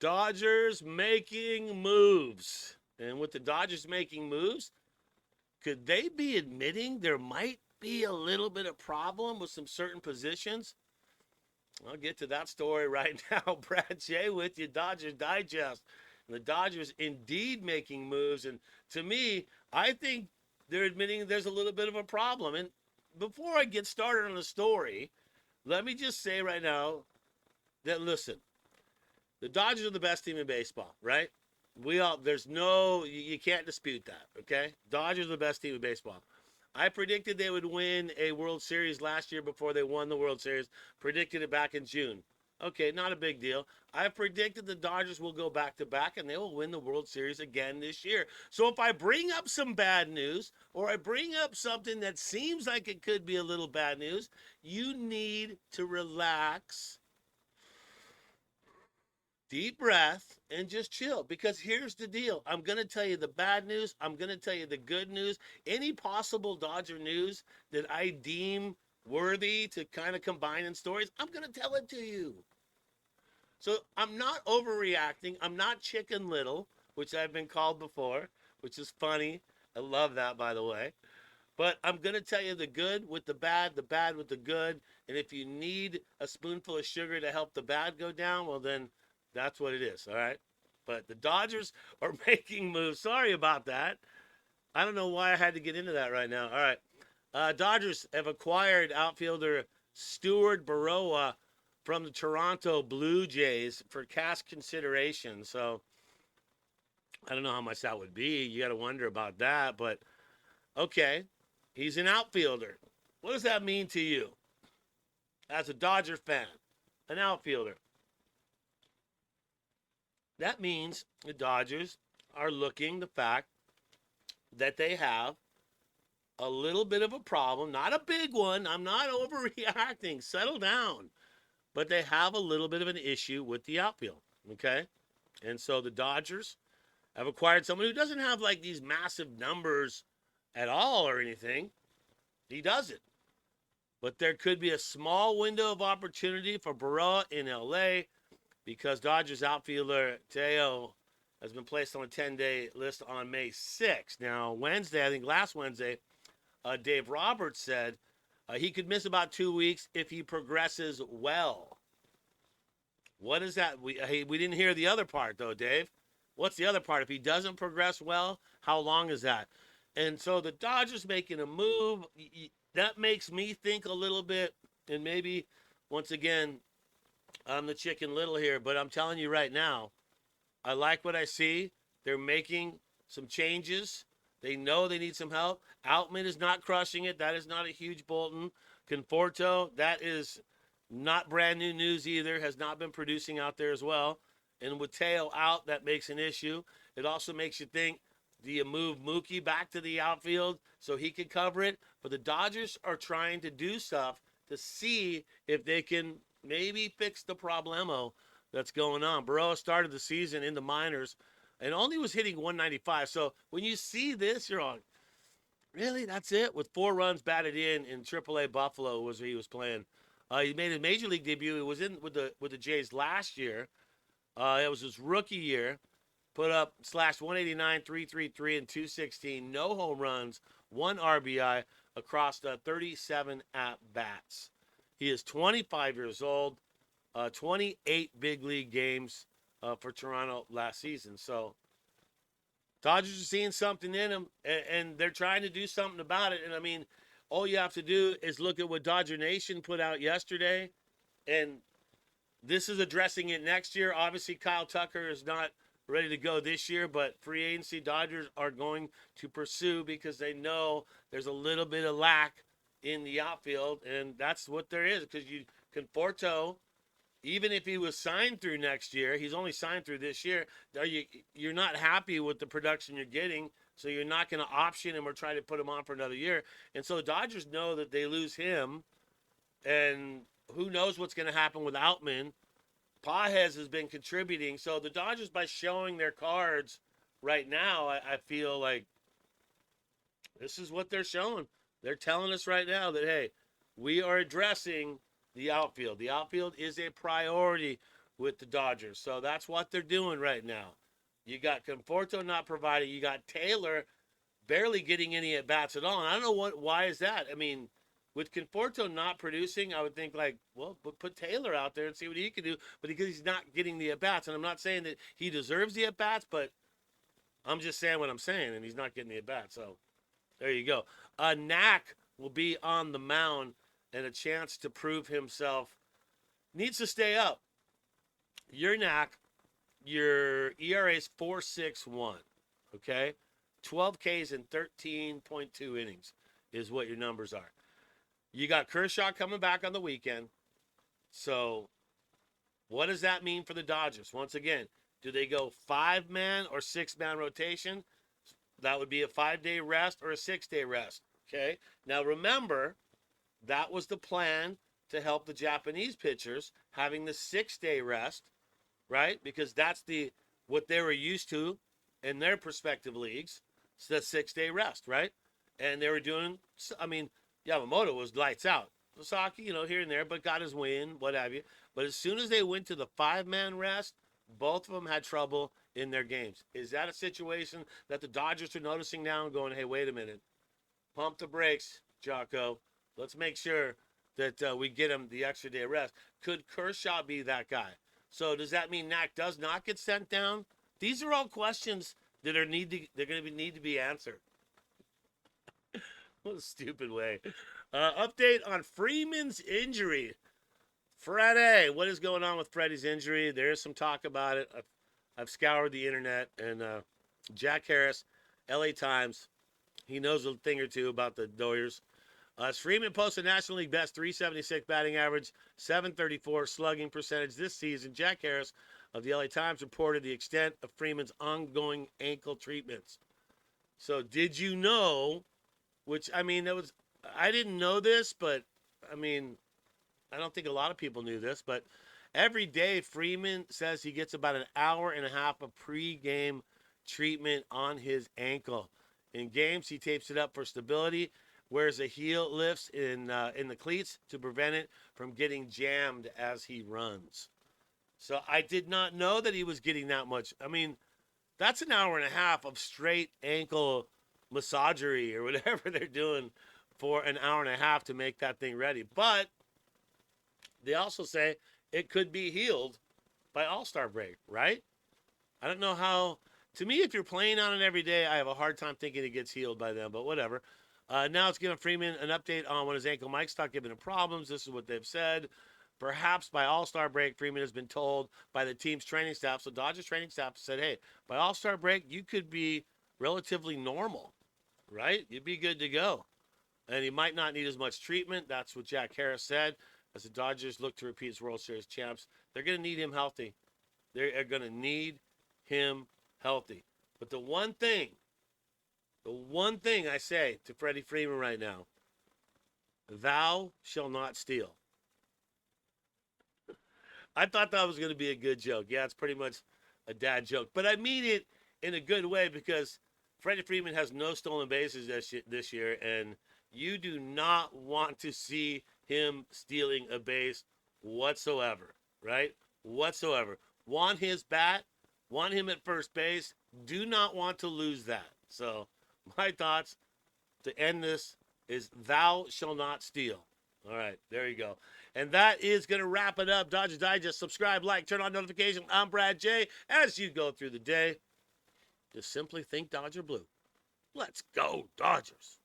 Dodgers making moves. And with the Dodgers making moves, could they be admitting there might be a little bit of problem with some certain positions? I'll get to that story right now. Brad J with you, Dodgers Digest. And the Dodgers indeed making moves. And to me, I think they're admitting there's a little bit of a problem. And before I get started on the story, let me just say right now that, listen, the Dodgers are the best team in baseball, right? There's no, you can't dispute that, okay? Dodgers are the best team in baseball. I predicted they would win a World Series last year before they won the World Series. Predicted it back in June. Okay, not a big deal. I predicted the Dodgers will go back to back and they will win the World Series again this year. So if I bring up some bad news or I bring up something that seems like it could be a little bad news, you need to relax, deep breath, and just chill. Because here's the deal. I'm going to tell you the bad news. I'm going to tell you the good news. Any possible Dodger news that I deem worthy to kind of combine in stories, I'm going to tell it to you. So I'm not overreacting. I'm not Chicken Little, which I've been called before, which is funny. I love that, by the way. But I'm going to tell you the good with the bad with the good. And if you need a spoonful of sugar to help the bad go down, well, then that's what it is, all right? But the Dodgers are making moves. Sorry about that. I don't know why I had to get into that right now. All right. Dodgers have acquired outfielder Steward Berroa from the Toronto Blue Jays for cash consideration. So I don't know how much that would be. You got to wonder about that. But okay, he's an outfielder. What does that mean to you as a Dodger fan? An outfielder. That means the Dodgers are looking the fact that they have a little bit of a problem, not a big one. I'm not overreacting. Settle down. But they have a little bit of an issue with the outfield, okay? And so the Dodgers have acquired someone who doesn't have like these massive numbers at all or anything. He doesn't. But there could be a small window of opportunity for Berroa in LA because Dodgers outfielder Teo has been placed on a 10-day list on May 6th. Now, Wednesday, I think last Wednesday, Dave Roberts said he could miss about 2 weeks if he progresses well. What is that? We didn't hear the other part, though, Dave. What's the other part? If he doesn't progress well, how long is that? And so the Dodgers making a move, that makes me think a little bit, and maybe, once again, I'm the Chicken Little here, but I'm telling you right now, I like what I see. They're making some changes. They know they need some help. Outman is not crushing it. That is not a huge Bolton. Conforto, that is not brand new news either. Has not been producing out there as well. And with Teo out, that makes an issue. It also makes you think, do you move Mookie back to the outfield so he can cover it? But the Dodgers are trying to do stuff to see if they can maybe fix the problemo that's going on. Berroa started the season in the minors and only was hitting 195. So when you see this, you're on, really? That's it? With 4 runs batted in AAA Buffalo was where he was playing. He made his major league debut. He was in with the Jays last year. It was his rookie year. Put up slashed 189, 333, and 216. No home runs, 1 RBI across 37 at-bats. He is 25 years old, 28 big league games for Toronto last season. So Dodgers are seeing something in him, and they're trying to do something about it. And, I mean, all you have to do is look at what Dodger Nation put out yesterday, and this is addressing it next year. Obviously, Kyle Tucker is not ready to go this year, but free agency Dodgers are going to pursue because they know there's a little bit of lack in the outfield, and that's what there is because Conforto, even if he was signed through next year, he's only signed through this year, you're not happy with the production you're getting, so you're not going to option him or try to put him on for another year. And so the Dodgers know that they lose him, and who knows what's going to happen with Outman. Pajes has been contributing. So the Dodgers, by showing their cards right now, I feel like this is what they're showing. They're telling us right now that, hey, we are addressing the outfield. The outfield is a priority with the Dodgers. So that's what they're doing right now. You got Conforto not providing. You got Taylor barely getting any at bats at all. And I don't know why is that. I mean, with Conforto not producing, I would think like, well, put Taylor out there and see what he can do. But because he's not getting the at bats, and I'm not saying that he deserves the at bats, but I'm just saying what I'm saying, and he's not getting the at bats. So there you go. Knack will be on the mound and a chance to prove himself. Needs to stay up. Your Knack, your ERA is 4.61. Okay? 12 Ks in 13.2 innings is what your numbers are. You got Kershaw coming back on the weekend. So what does that mean for the Dodgers? Once again, do they go 5-man or 6-man rotation? That would be a 5-day rest or a 6-day rest. Okay? Now remember, that was the plan to help the Japanese pitchers having the 6-day rest, right? Because that's what they were used to in their respective leagues. It's the 6-day rest, right? And they were doing, I mean, Yamamoto was lights out. Sasaki, here and there, but got his win, what have you. But as soon as they went to the 5-man rest, both of them had trouble in their games. Is that a situation that the Dodgers are noticing now and going, hey, wait a minute, pump the brakes, Jocko. Let's make sure that we get him the extra day of rest. Could Kershaw be that guy? So does that mean Knack does not get sent down? These are all questions that they're going to need to be answered. What a stupid way. Update on Freeman's injury. Freddie, what is going on with Freddie's injury? There is some talk about it. I've scoured the internet, and Jack Harris, LA Times, he knows a thing or two about the Doyers. As Freeman posted National League best 376 batting average, 734 slugging percentage this season, Jack Harris of the LA Times reported the extent of Freeman's ongoing ankle treatments. So did you know, which, I mean, I didn't know this, but, I mean, I don't think a lot of people knew this, but every day Freeman says he gets about an hour and a half of pre-game treatment on his ankle. In games, he tapes it up for stability, wears a heel lifts in the cleats to prevent it from getting jammed as he runs. So I did not know that he was getting that much. I mean, that's an hour and a half of straight ankle massagery or whatever they're doing for an hour and a half to make that thing ready. But they also say it could be healed by All-Star break, right? I don't know how. To me, if you're playing on it every day, I have a hard time thinking it gets healed by them, but whatever. Now it's giving Freeman an update on when his ankle might start giving him problems. This is what they've said. Perhaps by All-Star break, Freeman has been told by the team's training staff. So Dodgers training staff said, hey, by All-Star break, you could be relatively normal, right? You'd be good to go. And he might not need as much treatment. That's what Jack Harris said. As the Dodgers look to repeat as World Series champs, they're going to need him healthy. They're going to need him healthy. But the one thing I say to Freddie Freeman right now, thou shall not steal. I thought that was going to be a good joke. Yeah, it's pretty much a dad joke. But I mean it in a good way because Freddie Freeman has no stolen bases this year, and you do not want to see him stealing a base whatsoever, right? Whatsoever. Want his bat, want him at first base, do not want to lose that. So my thoughts to end this is thou shall not steal. All right, there you go. And that is going to wrap it up. Dodgers Digest, subscribe, like, turn on notifications. I'm Brad J. As you go through the day, just simply think Dodger Blue. Let's go, Dodgers.